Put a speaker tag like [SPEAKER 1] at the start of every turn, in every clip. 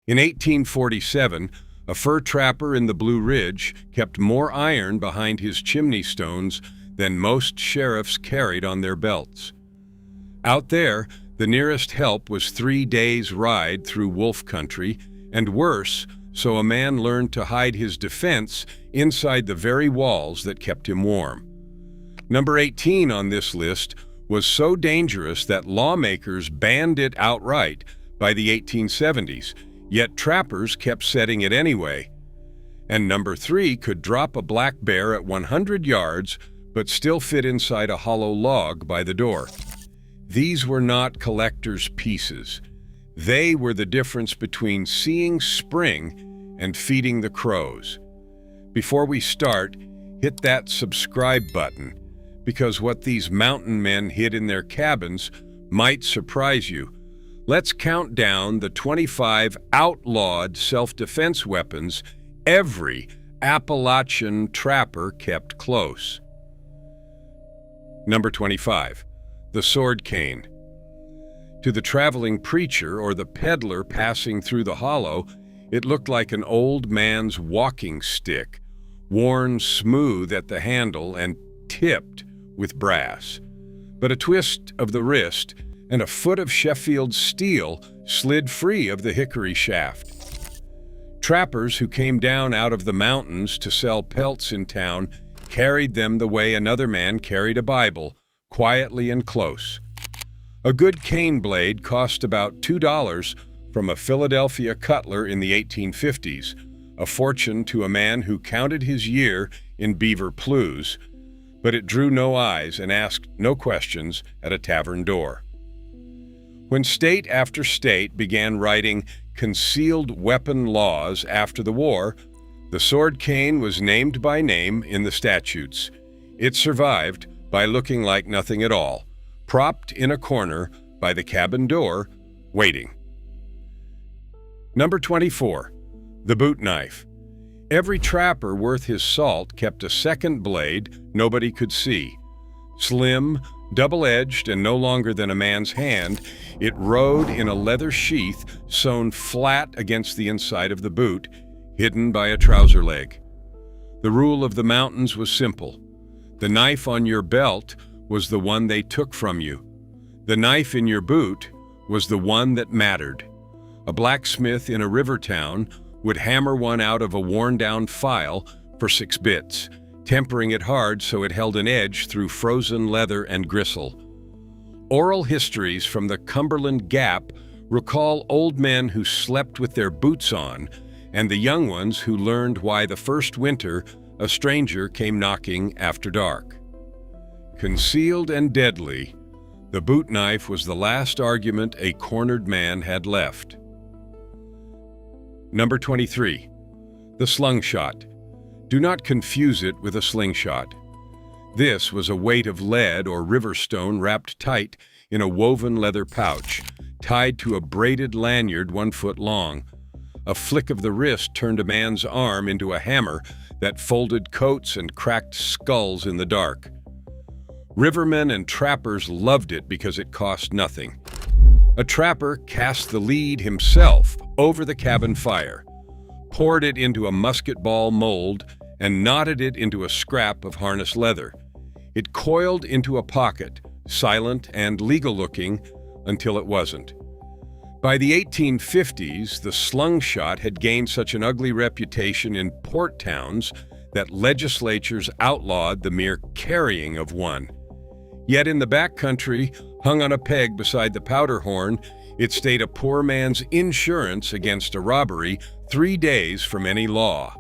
[SPEAKER 1] In 1847, a fur trapper in the Blue Ridge kept more iron behind his chimney stones than most sheriffs carried on their belts. Out there, the nearest help was 3 days' ride through wolf country, and worse, so a man learned to hide his defense inside the very walls that kept him warm. Number 18 on this list was so dangerous that lawmakers banned it outright by the 1870s, yet trappers kept setting it anyway. And number 3 could drop a black bear at 100 yards, but still fit inside a hollow log by the door. These were not collector's pieces. They were the difference between seeing spring and feeding the crows. Before we start, hit that subscribe button, because what these mountain men hid in their cabins might surprise you. Let's count down the 25 outlawed self-defense weapons every Appalachian trapper kept close. Number 25, the sword cane. To the traveling preacher or the peddler passing through the hollow, it looked like an old man's walking stick, worn smooth at the handle and tipped with brass. But a twist of the wrist and a foot of Sheffield steel slid free of the hickory shaft. Trappers who came down out of the mountains to sell pelts in town carried them the way another man carried a Bible, quietly and close. A good cane blade cost about $2 from a Philadelphia cutler in the 1850s, a fortune to a man who counted his year in beaver plews, but it drew no eyes and asked no questions at a tavern door. When state after state began writing concealed weapon laws after the war, the sword cane was named by name in the statutes. It survived by looking like nothing at all, propped in a corner by the cabin door, waiting. Number 24, the boot knife. Every trapper worth his salt kept a second blade nobody could see. Slim, double-edged, and no longer than a man's hand, it rode in a leather sheath sewn flat against the inside of the boot, hidden by a trouser leg. The rule of the mountains was simple. The knife on your belt was the one they took from you. The knife in your boot was the one that mattered. A blacksmith in a river town would hammer one out of a worn-down file for 6 bits, tempering it hard so it held an edge through frozen leather and gristle. Oral histories from the Cumberland Gap recall old men who slept with their boots on, and the young ones who learned why the first winter a stranger came knocking after dark. Concealed and deadly, the boot knife was the last argument a cornered man had left. Number 23, the slungshot. Do not confuse it with a slingshot. This was a weight of lead or river stone wrapped tight in a woven leather pouch, tied to a braided lanyard 1 foot long. A flick of the wrist turned a man's arm into a hammer that folded coats and cracked skulls in the dark. Rivermen and trappers loved it because it cost nothing. A trapper cast the lead himself over the cabin fire, poured it into a musket ball mold, and knotted it into a scrap of harness leather. It coiled into a pocket, silent and legal-looking, until it wasn't. By the 1850s, the slungshot had gained such an ugly reputation in port towns that legislatures outlawed the mere carrying of one. Yet in the backcountry, hung on a peg beside the powder horn, it stayed a poor man's insurance against a robbery 3 days from any law.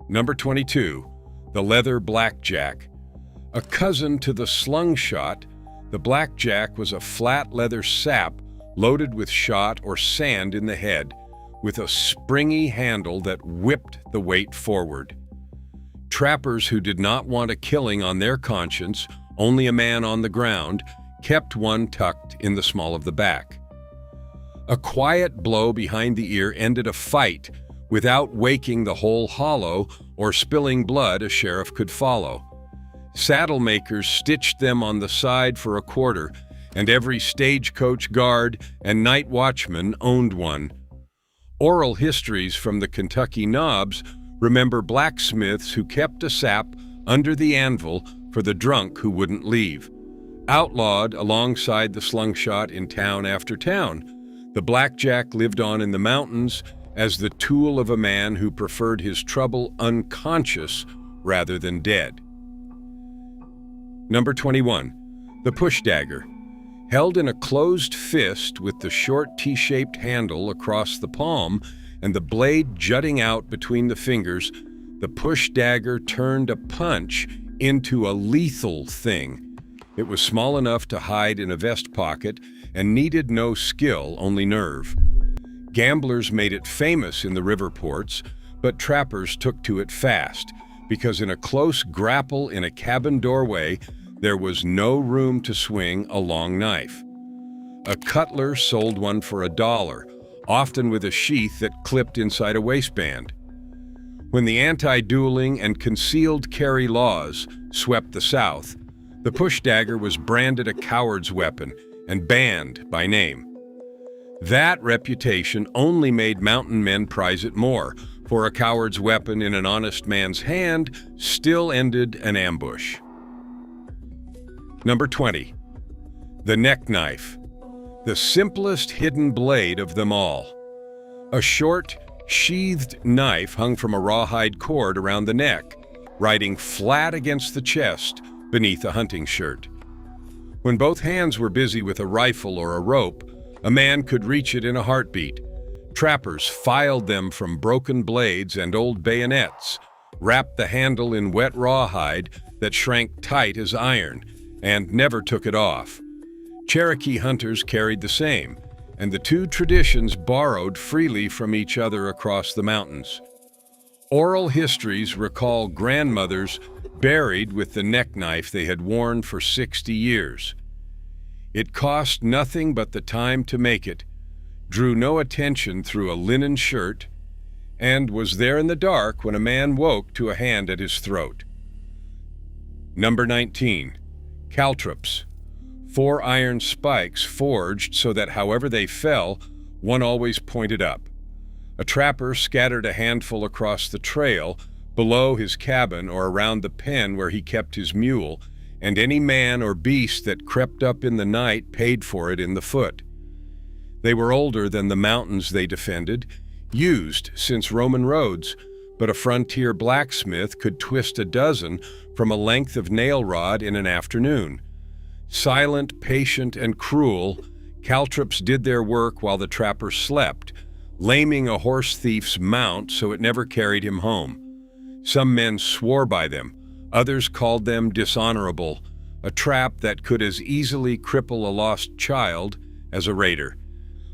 [SPEAKER 1] Number 22, the leather blackjack. A cousin to the slungshot, the blackjack was a flat leather sap loaded with shot or sand in the head, with a springy handle that whipped the weight forward. Trappers who did not want a killing on their conscience, only a man on the ground, kept one tucked in the small of the back. A quiet blow behind the ear ended a fight without waking the whole hollow or spilling blood a sheriff could follow. Saddle makers stitched them on the side for a quarter, and every stagecoach guard and night watchman owned one. Oral histories from the Kentucky Knobs remember blacksmiths who kept a sap under the anvil for the drunk who wouldn't leave. Outlawed alongside the slingshot in town after town, the blackjack lived on in the mountains as the tool of a man who preferred his trouble unconscious rather than dead. Number 21. The push dagger. Held in a closed fist with the short T-shaped handle across the palm and the blade jutting out between the fingers, the push dagger turned a punch into a lethal thing. It was small enough to hide in a vest pocket and needed no skill, only nerve. Gamblers made it famous in the river ports, but trappers took to it fast, because in a close grapple in a cabin doorway, there was no room to swing a long knife. A cutler sold one for $1, often with a sheath that clipped inside a waistband. When the anti-dueling and concealed carry laws swept the South, the push dagger was branded a coward's weapon and banned by name. That reputation only made mountain men prize it more, for a coward's weapon in an honest man's hand still ended an ambush. Number 20. The neck knife. The simplest hidden blade of them all. A short, sheathed knife hung from a rawhide cord around the neck, riding flat against the chest beneath a hunting shirt. When both hands were busy with a rifle or a rope, a man could reach it in a heartbeat. Trappers filed them from broken blades and old bayonets, wrapped the handle in wet rawhide that shrank tight as iron, and never took it off. Cherokee hunters carried the same, and the two traditions borrowed freely from each other across the mountains. Oral histories recall grandmothers buried with the neck knife they had worn for 60 years. It cost nothing but the time to make it, drew no attention through a linen shirt, and was there in the dark when a man woke to a hand at his throat. Number 19. Caltrops. 4 iron spikes forged so that however they fell, one always pointed up. A trapper scattered a handful across the trail, below his cabin or around the pen where he kept his mule, and any man or beast that crept up in the night paid for it in the foot. They were older than the mountains they defended, used since Roman roads, but a frontier blacksmith could twist a dozen from a length of nail rod in an afternoon. Silent, patient, and cruel, caltrops did their work while the trapper slept, laming a horse thief's mount so it never carried him home. Some men swore by them, others called them dishonorable, a trap that could as easily cripple a lost child as a raider.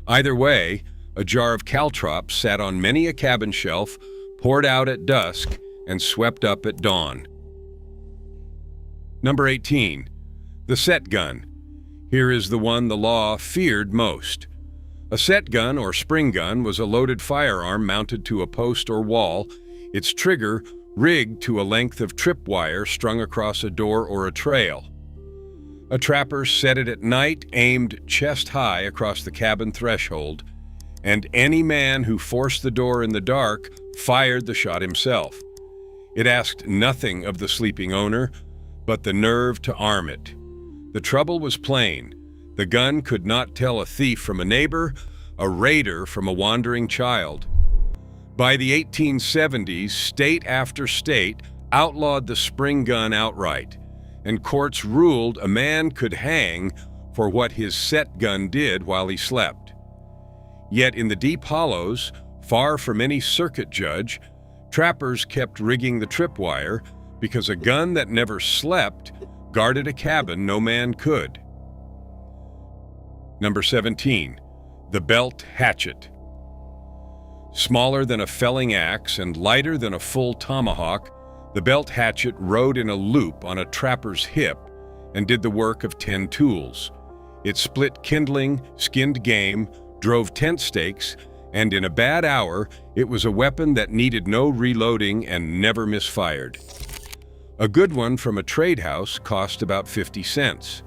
[SPEAKER 1] Either way, a jar of caltrops sat on many a cabin shelf, poured out at dusk, and swept up at dawn. Number 18. The set gun. Here is the one the law feared most. A set gun or spring gun was a loaded firearm mounted to a post or wall, its trigger rigged to a length of tripwire strung across a door or a trail. A trapper set it at night, aimed chest high across the cabin threshold, and any man who forced the door in the dark fired the shot himself. It asked nothing of the sleeping owner, but the nerve to arm it. The trouble was plain. The gun could not tell a thief from a neighbor, a raider from a wandering child. By the 1870s, state after state outlawed the spring gun outright, and courts ruled a man could hang for what his set gun did while he slept. Yet in the deep hollows, far from any circuit judge, trappers kept rigging the tripwire because a gun that never slept guarded a cabin no man could. Number 17. The belt hatchet. Smaller than a felling axe and lighter than a full tomahawk, the belt hatchet rode in a loop on a trapper's hip and did the work of 10 tools. It split kindling, skinned game, drove tent stakes, and in a bad hour, it was a weapon that needed no reloading and never misfired. A good one from a trade house cost about 50 cents.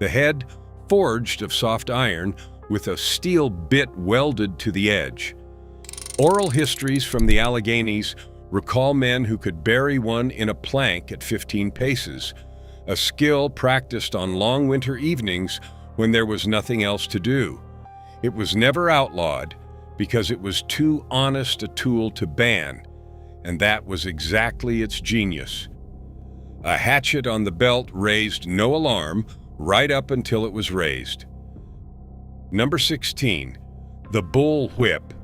[SPEAKER 1] The head, forged of soft iron, with a steel bit welded to the edge. Oral histories from the Alleghenies recall men who could bury one in a plank at 15 paces, a skill practiced on long winter evenings when there was nothing else to do. It was never outlawed because it was too honest a tool to ban, and that was exactly its genius. A hatchet on the belt raised no alarm right up until it was raised. Number 16, the bull whip,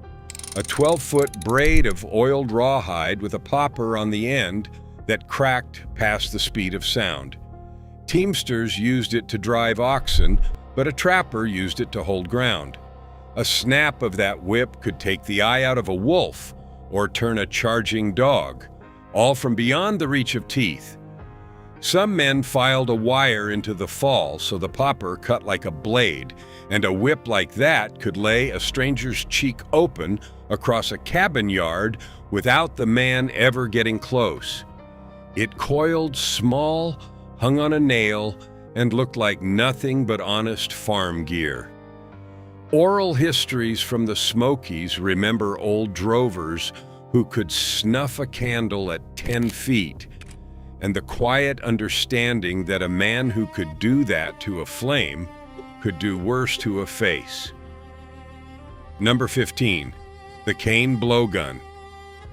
[SPEAKER 1] a 12-foot braid of oiled rawhide with a popper on the end that cracked past the speed of sound. Teamsters used it to drive oxen, but a trapper used it to hold ground. A snap of that whip could take the eye out of a wolf or turn a charging dog, all from beyond the reach of teeth. Some men filed a wire into the fall so the popper cut like a blade, and a whip like that could lay a stranger's cheek open across a cabin yard without the man ever getting close. It coiled small, hung on a nail, and looked like nothing but honest farm gear. Oral histories from the Smokies remember old drovers who could snuff a candle at 10 feet, and the quiet understanding that a man who could do that to a flame could do worse to a face. Number 15, the cane blowgun.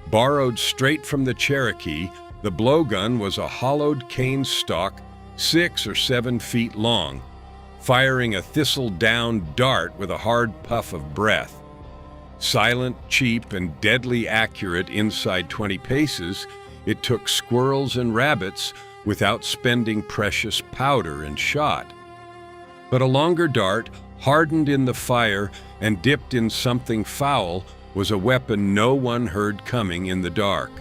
[SPEAKER 1] Borrowed straight from the Cherokee, the blowgun was a hollowed cane stalk 6 or 7 feet long, firing a thistle-down dart with a hard puff of breath. Silent, cheap, and deadly accurate inside 20 paces, it took squirrels and rabbits without spending precious powder and shot. But a longer dart, hardened in the fire and dipped in something foul, was a weapon no one heard coming in the dark.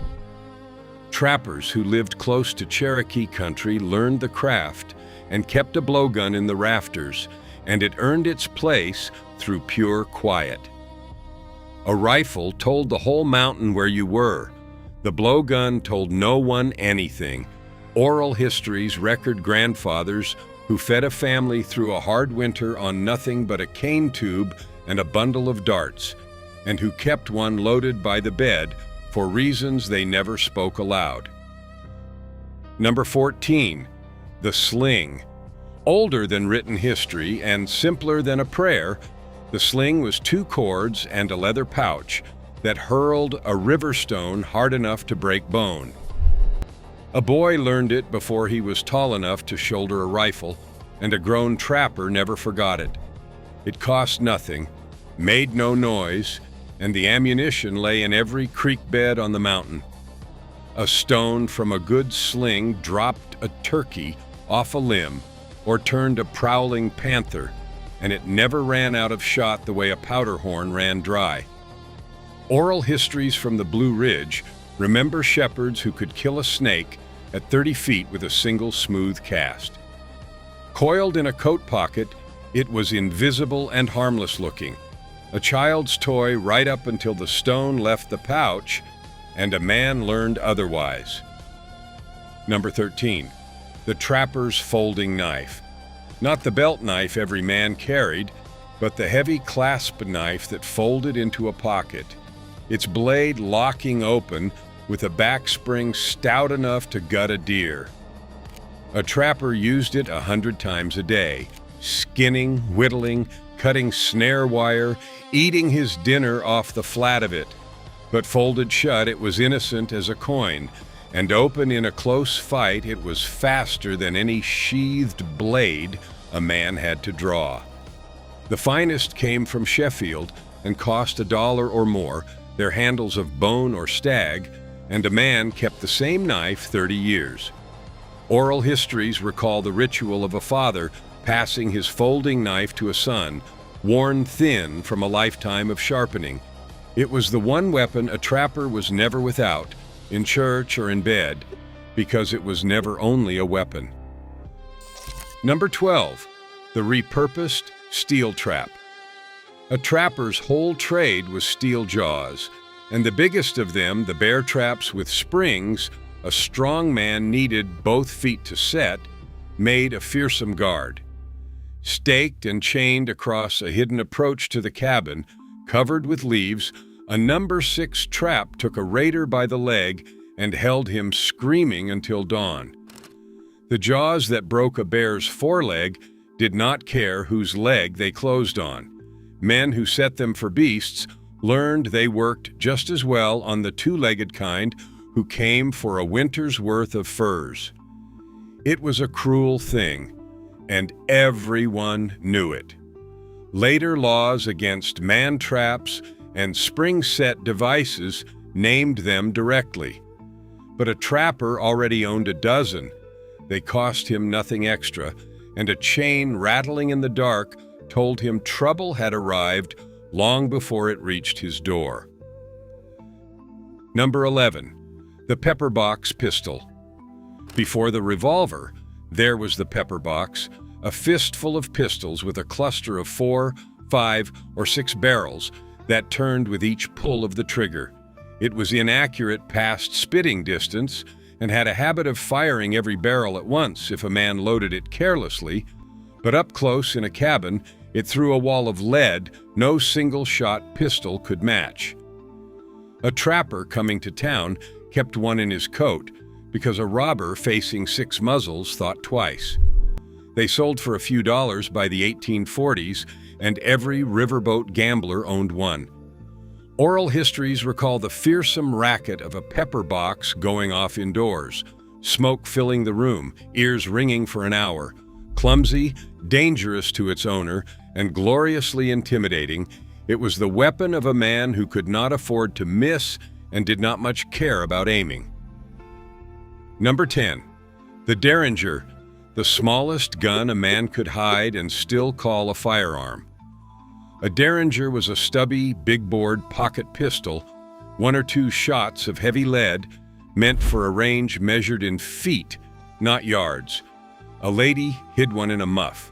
[SPEAKER 1] Trappers who lived close to Cherokee country learned the craft and kept a blowgun in the rafters, and it earned its place through pure quiet. A rifle told the whole mountain where you were. The blowgun told no one anything. Oral histories record grandfathers who fed a family through a hard winter on nothing but a cane tube and a bundle of darts, and who kept one loaded by the bed for reasons they never spoke aloud. Number 14, the sling. Older than written history and simpler than a prayer, the sling was 2 cords and a leather pouch that hurled a river stone hard enough to break bone. A boy learned it before he was tall enough to shoulder a rifle, and a grown trapper never forgot it. It cost nothing, made no noise, and the ammunition lay in every creek bed on the mountain. A stone from a good sling dropped a turkey off a limb or turned a prowling panther, and it never ran out of shot the way a powder horn ran dry. Oral histories from the Blue Ridge remember shepherds who could kill a snake at 30 feet with a single smooth cast. Coiled in a coat pocket, it was invisible and harmless looking, a child's toy right up until the stone left the pouch and a man learned otherwise. Number 13, the trapper's folding knife. Not the belt knife every man carried, but the heavy clasp knife that folded into a pocket, its blade locking open with a backspring stout enough to gut a deer. A trapper used it 100 times a day, skinning, whittling, cutting snare wire, eating his dinner off the flat of it. But folded shut, it was innocent as a coin, and open in a close fight, it was faster than any sheathed blade a man had to draw. The finest came from Sheffield and cost $1 or more, their handles of bone or stag, and a man kept the same knife 30 years. Oral histories recall the ritual of a father passing his folding knife to a son, worn thin from a lifetime of sharpening. It was the one weapon a trapper was never without, in church or in bed, because it was never only a weapon. Number 12, the repurposed steel trap. A trapper's whole trade was steel jaws, and the biggest of them, the bear traps with springs, a strong man needed both feet to set, made a fearsome guard. Staked and chained across a hidden approach to the cabin, covered with leaves, A number 6 trap took a raider by the leg and held him screaming until dawn. The jaws that broke a bear's foreleg did not care whose leg they closed on. Men who set them for beasts learned they worked just as well on the 2-legged kind who came for a winter's worth of furs. It was a cruel thing, and everyone knew it. Later laws against man-traps and spring-set devices named them directly. But a trapper already owned a dozen. They cost him nothing extra, and a chain rattling in the dark told him trouble had arrived long before it reached his door. Number 11. The pepper box pistol. Before the revolver, there was the pepper box, a fistful of pistols with a cluster of 4, 5, or 6 barrels that turned with each pull of the trigger. It was inaccurate past spitting distance and had a habit of firing every barrel at once if a man loaded it carelessly, but up close in a cabin, it threw a wall of lead no single-shot pistol could match. A trapper coming to town kept one in his coat because a robber facing 6 muzzles thought twice. They sold for a few dollars by the 1840s, and every riverboat gambler owned one. Oral histories recall the fearsome racket of a pepper box going off indoors, smoke filling the room, ears ringing for an hour. Clumsy, dangerous to its owner, and gloriously intimidating, it was the weapon of a man who could not afford to miss and did not much care about aiming. Number 10. The Derringer, the smallest gun a man could hide and still call a firearm. A Derringer was a stubby, big-bored pocket pistol, 1 or 2 shots of heavy lead, meant for a range measured in feet, not yards. A lady hid one in a muff.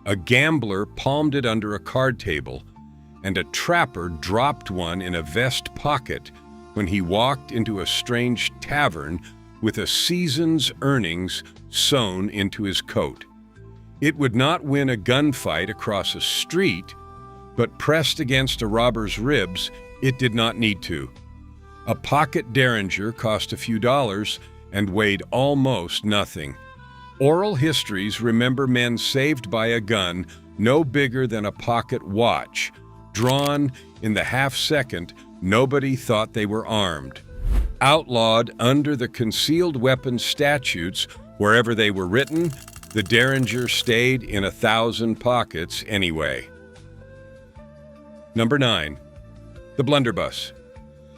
[SPEAKER 1] A gambler palmed it under a card table, and a trapper dropped one in a vest pocket when he walked into a strange tavern with a season's earnings sewn into his coat. It would not win a gunfight across a street, but pressed against a robber's ribs, it did not need to. A pocket Derringer cost a few dollars and weighed almost nothing. Oral histories remember men saved by a gun no bigger than a pocket watch, drawn in the half-second nobody thought they were armed. Outlawed under the concealed weapons statutes wherever they were written, the Derringer stayed in 1,000 pockets anyway. Number 9. The blunderbuss.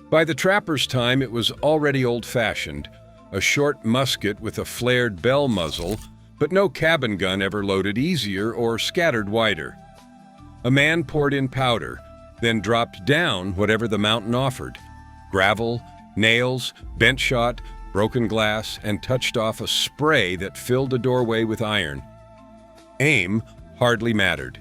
[SPEAKER 1] By the trapper's time, it was already old-fashioned, a short musket with a flared bell muzzle, but no cabin gun ever loaded easier or scattered wider. A man poured in powder, then dropped down whatever the mountain offered: gravel, nails, bent shot, broken glass, and touched off a spray that filled a doorway with iron. Aim hardly mattered.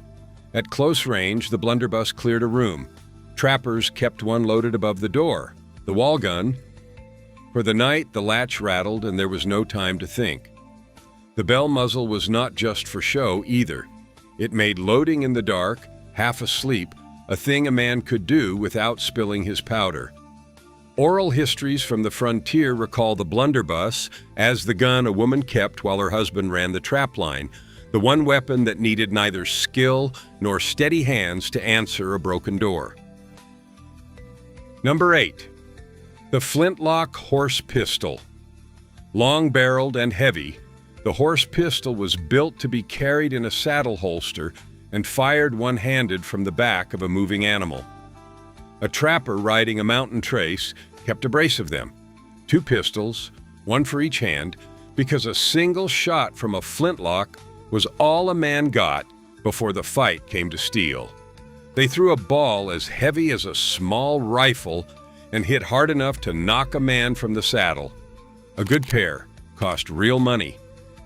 [SPEAKER 1] At close range, the blunderbuss cleared a room. Trappers kept one loaded above the door. The wall gun. For the night, the latch rattled and there was no time to think. The bell muzzle was not just for show either. It made loading in the dark, half asleep, a thing a man could do without spilling his powder. Oral histories from the frontier recall the blunderbuss as the gun a woman kept while her husband ran the trapline, the one weapon that needed neither skill nor steady hands to answer a broken door. Number 8. The flintlock horse pistol. Long-barreled and heavy, the horse pistol was built to be carried in a saddle holster and fired one-handed from the back of a moving animal. A trapper riding a mountain trace kept a brace of them, 2 pistols, 1 for each hand, because a single shot from a flintlock was all a man got before the fight came to steel. They threw a ball as heavy as a small rifle and hit hard enough to knock a man from the saddle. A good pair cost real money,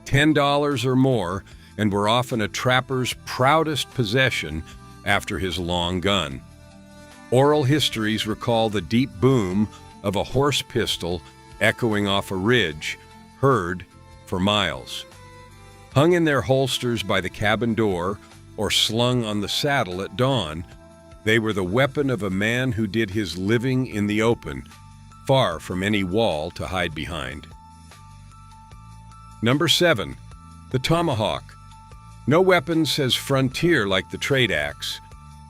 [SPEAKER 1] $10 or more, and were often a trapper's proudest possession after his long gun. Oral histories recall the deep boom of a horse pistol echoing off a ridge, heard for miles. Hung in their holsters by the cabin door or slung on the saddle at dawn, They were the weapon of a man who did his living in the open, far from any wall to hide behind. Number 7. The tomahawk. No weapon says frontier like the trade axe.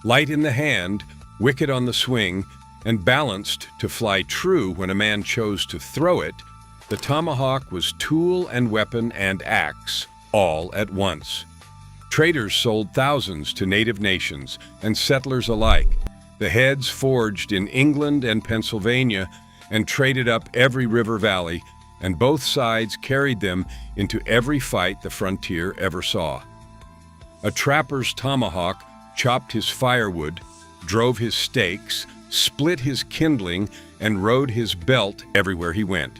[SPEAKER 1] Light in the hand, wicked on the swing, and balanced to fly true when a man chose to throw it, the tomahawk was tool and weapon and axe, all at once. Traders sold thousands to native nations and settlers alike. The heads forged in England and Pennsylvania and traded up every river valley, and both sides carried them into every fight the frontier ever saw. A trapper's tomahawk chopped his firewood, drove his stakes, split his kindling, and rode his belt everywhere he went.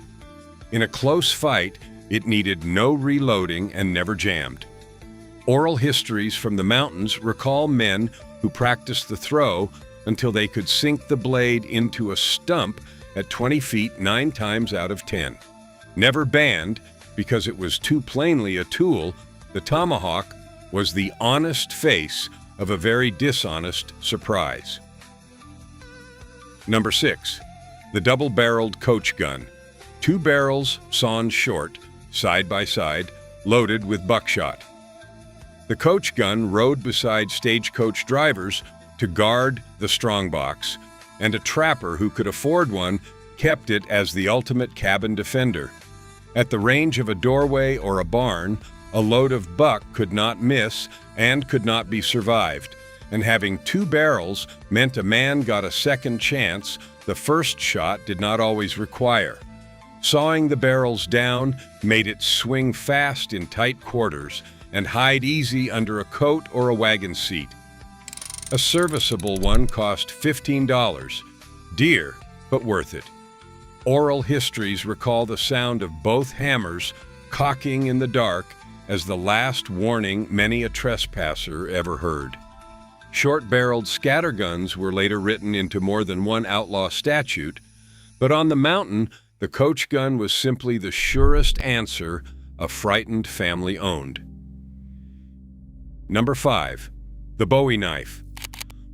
[SPEAKER 1] In a close fight, it needed no reloading and never jammed. Oral histories from the mountains recall men who practiced the throw until they could sink the blade into a stump at 20 feet 9 times out of 10. Never banned because it was too plainly a tool, the tomahawk was the honest face of a very dishonest surprise. Number 6. The double-barreled coach gun. 2 barrels sawn short, side by side, loaded with buckshot. The coach gun rode beside stagecoach drivers to guard the strongbox, and a trapper who could afford one kept it as the ultimate cabin defender. At the range of a doorway or a barn, a load of buck could not miss and could not be survived, and having 2 barrels meant a man got a second chance the first shot did not always require. Sawing the barrels down made it swing fast in tight quarters and hide easy under a coat or a wagon seat. A serviceable one cost $15, dear but worth it. Oral histories recall the sound of both hammers cocking in the dark as the last warning many a trespasser ever heard. Short-barreled scatterguns were later written into more than one outlaw statute, but on the mountain, the coach gun was simply the surest answer a frightened family owned. Number 5. The Bowie knife.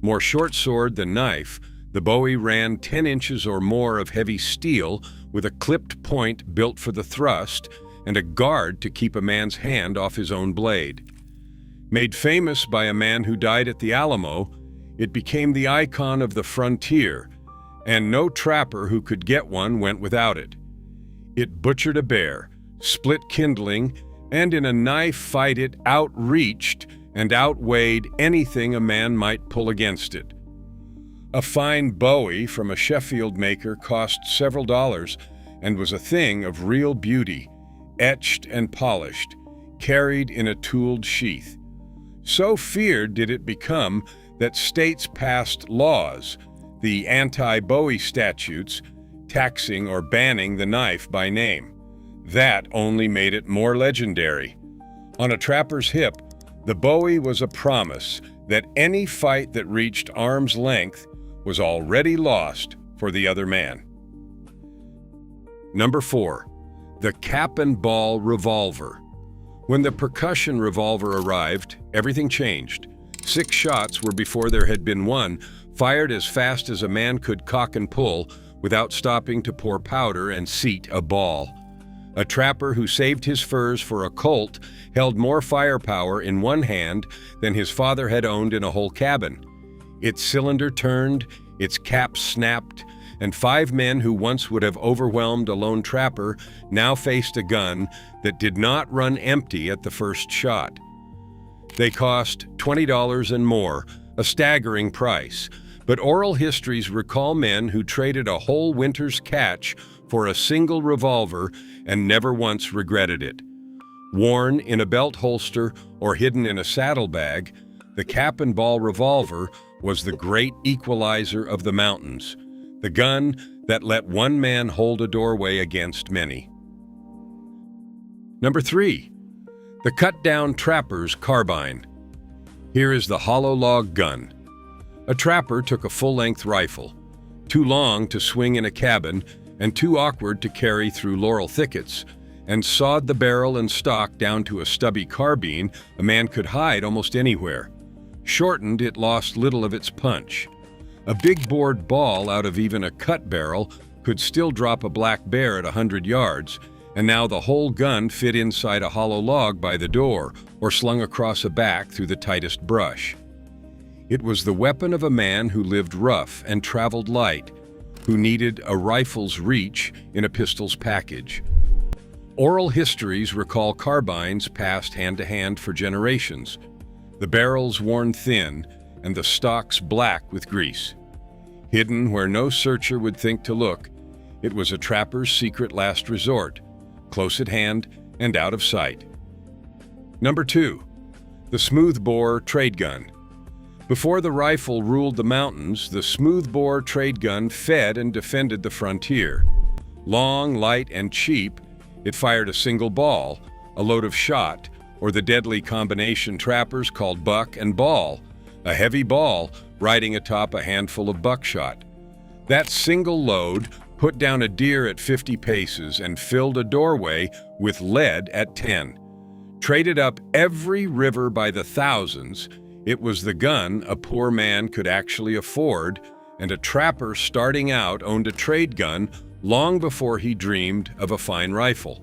[SPEAKER 1] More short sword than knife, the Bowie ran 10 inches or more of heavy steel with a clipped point built for the thrust and a guard to keep a man's hand off his own blade. Made famous by a man who died at the Alamo, it became the icon of the frontier, and no trapper who could get one went without it. It butchered a bear, split kindling, and in a knife fight it outreached and outweighed anything a man might pull against it. A fine Bowie from a Sheffield maker cost several dollars and was a thing of real beauty, etched and polished, carried in a tooled sheath. So feared did it become that states passed laws, the anti-Bowie statutes, taxing or banning the knife by name. That only made it more legendary. On a trapper's hip, the Bowie was a promise that any fight that reached arm's length was already lost for the other man. Number 4. The cap and ball revolver. When the percussion revolver arrived, everything changed. 6 shots were before there had been one, fired as fast as a man could cock and pull without stopping to pour powder and seat a ball. A trapper who saved his furs for a colt held more firepower in one hand than his father had owned in a whole cabin. Its cylinder turned, its cap snapped, and 5 men who once would have overwhelmed a lone trapper now faced a gun that did not run empty at the first shot. They cost $20 and more, a staggering price, but oral histories recall men who traded a whole winter's catch for a single revolver and never once regretted it. Worn in a belt holster or hidden in a saddlebag, the cap and ball revolver was the great equalizer of the mountains, the gun that let one man hold a doorway against many. Number 3. The cut-down trapper's carbine. Here is the hollow log gun. A trapper took a full-length rifle, too long to swing in a cabin and too awkward to carry through laurel thickets, and sawed the barrel and stock down to a stubby carbine a man could hide almost anywhere. Shortened, it lost little of its punch. A big bored ball out of even a cut barrel could still drop a black bear at 100 yards, and now the whole gun fit inside a hollow log by the door or slung across a back through the tightest brush. It was the weapon of a man who lived rough and traveled light, who needed a rifle's reach in a pistol's package. Oral histories recall carbines passed hand to hand for generations, the barrels worn thin and the stocks black with grease. Hidden where no searcher would think to look, it was a trapper's secret last resort, close at hand and out of sight. Number 2. The smoothbore trade gun. Before the rifle ruled the mountains, the smoothbore trade gun fed and defended the frontier. Long, light, and cheap, it fired a single ball, a load of shot, or the deadly combination trappers called buck and ball, a heavy ball riding atop a handful of buckshot. That single load put down a deer at 50 paces and filled a doorway with lead at 10. Traded up every river by the thousands, it was the gun a poor man could actually afford, and a trapper starting out owned a trade gun long before he dreamed of a fine rifle.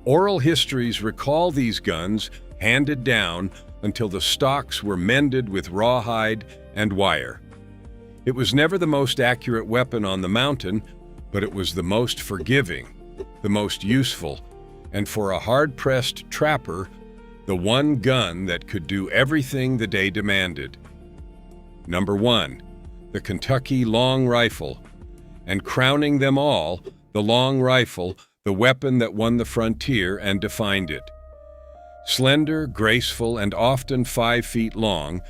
[SPEAKER 1] Oral histories recall these guns handed down until the stocks were mended with rawhide and wire. It was never the most accurate weapon on the mountain, but it was the most forgiving, the most useful, and for a hard-pressed trapper, the one gun that could do everything the day demanded. Number 1. The Kentucky long rifle. And crowning them all, the long rifle, the weapon that won the frontier and defined it. Slender, graceful, and often 5 feet long,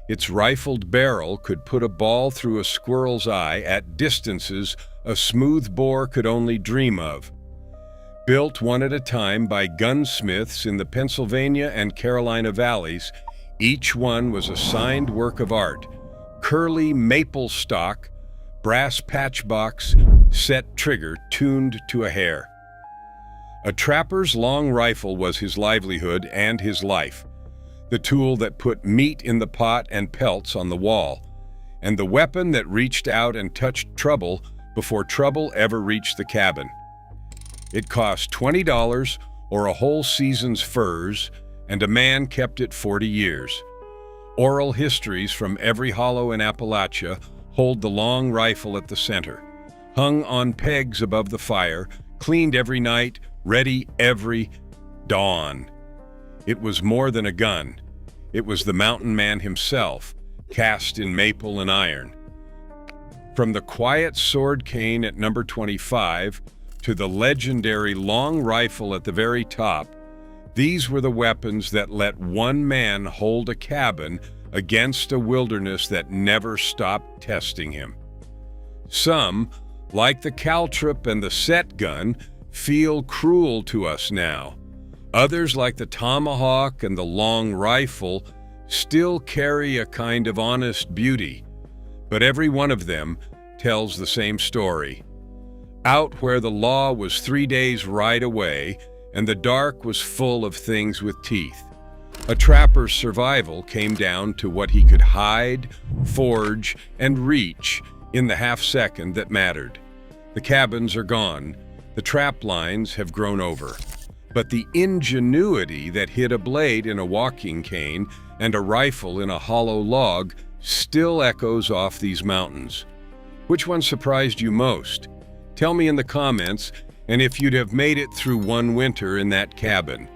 [SPEAKER 1] its rifled barrel could put a ball through a squirrel's eye at distances a smoothbore could only dream of. Built one at a time by gunsmiths in the Pennsylvania and Carolina valleys, each one was a signed work of art. Curly maple stock, brass patchbox, set trigger tuned to a hair. A trapper's long rifle was his livelihood and his life, the tool that put meat in the pot and pelts on the wall, and the weapon that reached out and touched trouble before trouble ever reached the cabin. It cost $20 or a whole season's furs, and a man kept it 40 years. Oral histories from every hollow in Appalachia hold the long rifle at the center, hung on pegs above the fire, cleaned every night, ready every dawn. It was more than a gun. It was the mountain man himself, cast in maple and iron. From the quiet sword cane at number 25 to the legendary long rifle at the very top, these were the weapons that let one man hold a cabin against a wilderness that never stopped testing him. Some, like the caltrip and the set gun, feel cruel to us now. Others, like the tomahawk and the long rifle, still carry a kind of honest beauty, but every one of them tells the same story. Out where the law was 3 days' ride away and the dark was full of things with teeth, a trapper's survival came down to what he could hide, forge, and reach in the half-second that mattered. The cabins are gone, the trap lines have grown over, but the ingenuity that hid a blade in a walking cane and a rifle in a hollow log still echoes off these mountains. Which one surprised you most? Tell me in the comments, and if you'd have made it through one winter in that cabin.